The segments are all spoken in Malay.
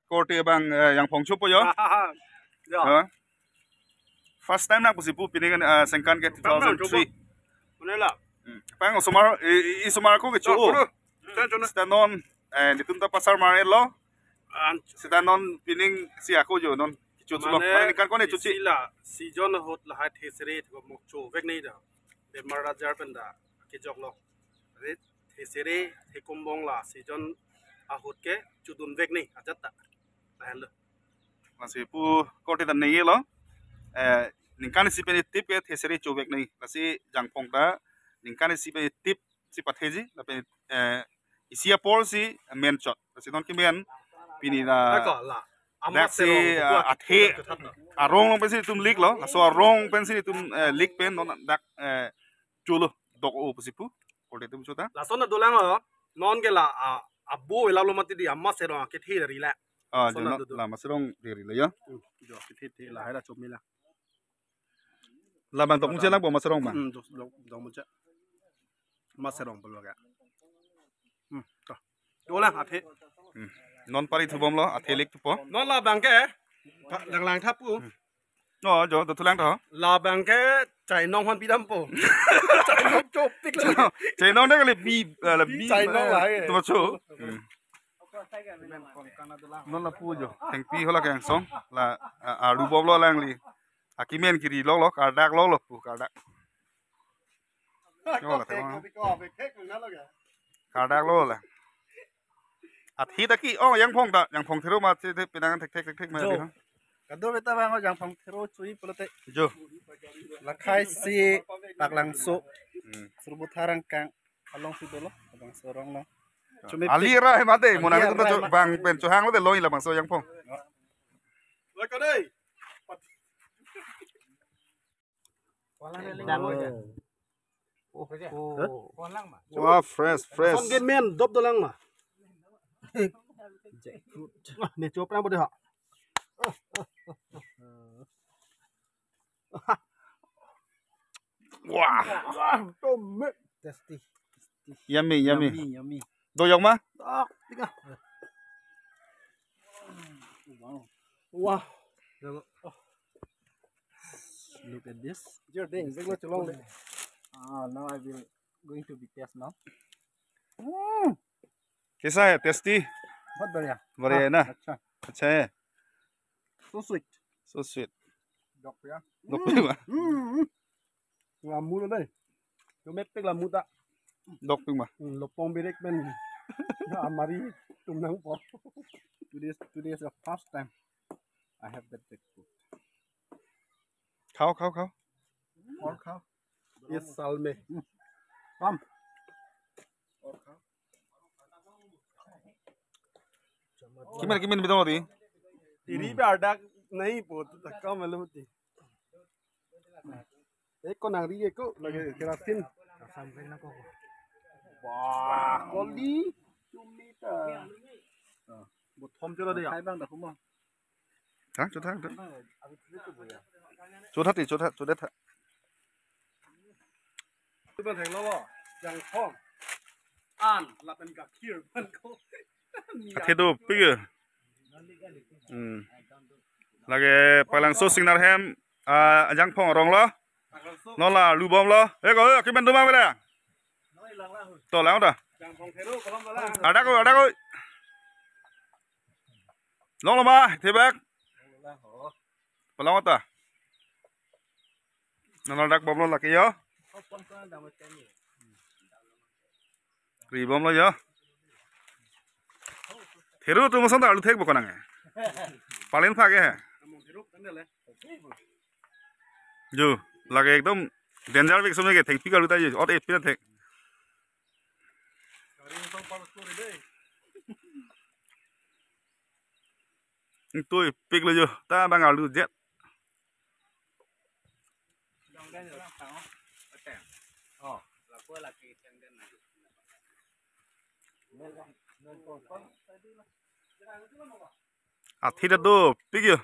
Korte bang yang Phong chupo yo. First time nak pusipu pinigan sengkan ke 2003. Mana lah? Pang isumar ko ke chuo. Stanon ditunta pasar marelo. Stanon pining si aku jo non. Chuo chuo. Mana kan ko ne chuci. Sila si John hot lah hat hesere ko mo chuo vek nei da. Be marajar penda ke jok lo. Ret hesere he kombong la si John ahut ke chudun vek nei ajat ta. Tahan lo. Masih pu korte dan nei lo. Ningkan si pen tip ke hesere chuo vek nei. Lasi jang Phong ta ningkan si pen tip si patheji la pen isia por si men shot. Lasi non ki men pini na. Dak si athe arong long pensi tum lik lo. So arong pensi tum lik pen non dak chulo dok o pusipu. Korte tum chuta. La sona dolang lo non ke la abu ela lo mati di amma serong ke thi ri la. Jono la masrong diri lo ya. Jo ke thi la hera chom mila. La bang tok mungkin lah bawa masrong bang. Dong mungkin. Masrong belum ya. Toh. Dolang athe. Non pari tu bom lo athelik tu po. Non la bang ke lang thap pu. No jo tu tulang tu. La bang ke chai nong han pidam po. Chai nong chop tik lo. Chai nong dah kali bi chai nong lah. Tu macam. Non la pu jo. Teng pi hola keng song la aru bom lo lang li. Akimen kiri lo kardak lo pu kardak. No la tengok. Kardak lo lah. Athi taki yang Phong thero ma te pinangan tek ma di. Kado beta bang yang Phong thero cui pelote. Jo. Lakai si tak langsung. Serbu tharang kang along si dolo bang sorong lo. Ali ra mate mona tu bang pen chuhang lo te loi la bang so yang Phong. Loi ka dei. Wah fresh. Phong gen men dop dolang ma. Nih coba pernah boleh hak. Wah. Tasty. Yummy. Doyong mah? Tiga. Wow. Look at this. Your thing. Now I will going to be test now. कैसा है टेस्टी बहुत बढ़िया है ना अच्छा है so sweet doctor làm đây cho mét tức là mua ta doctor mà lộc bông bê bên amari tung nắng po today is the first time I have that food खाओ और खाओ ये साल में come और खाओ किमेन बिताओ दी तेरी भी आटा नहीं पोत धक्का मालूम थी एक को नारी एक को लगे केराटिन वाह गोली चुमीता một thom cho nó đi hai bang đã không mà thang chỗ thắtที่เป็นแห่งแล้วยังท่องอ่านหลับเป็นกับเคียร์มันก็thế đâu bây giờ là cái palang số sinh nào hem Giang Phong rong lo nó là lưu bom lo thế có cái bên đâu mà vậy nè to lắm rồi ở đây coi nó là mà thế bác palang ta nó là đặc bom lo là cái gì rì bom lo gì Hero tu macam tak alu thek bukan angin. Paling thak ya. Jo, lagi ekdom danger bik semua ke thek pikar utai je. Or pina thek. Itu pik lo jo. Ta bang alu jet. Tidak tu, pergi.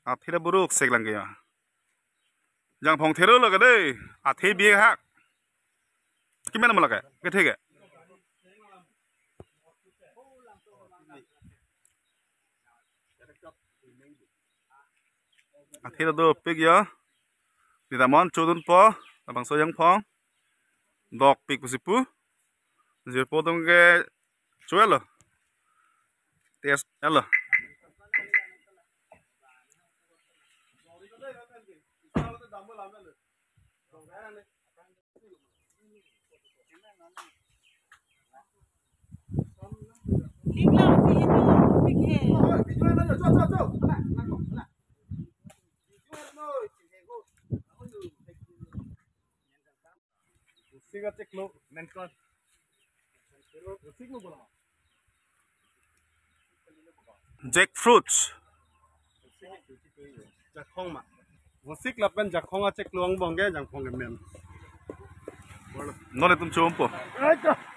Tidak buruk seglang kaya. Jangan Phong terus lah kadai. Tidak biar hak. Gimana malah kaya? Kete kaya? thế là đồ pig ya đi tạm món cho đun po là bằng số yang phong dog pig của sipu giờ po tung cái chuối rồi test rồi Siga ceklo menkon. Siglo bola. jackfruits Jakong ma. Vosik lapen jakong a ceklo ang bongge jang phong men. nó là tôm chôm po Acha.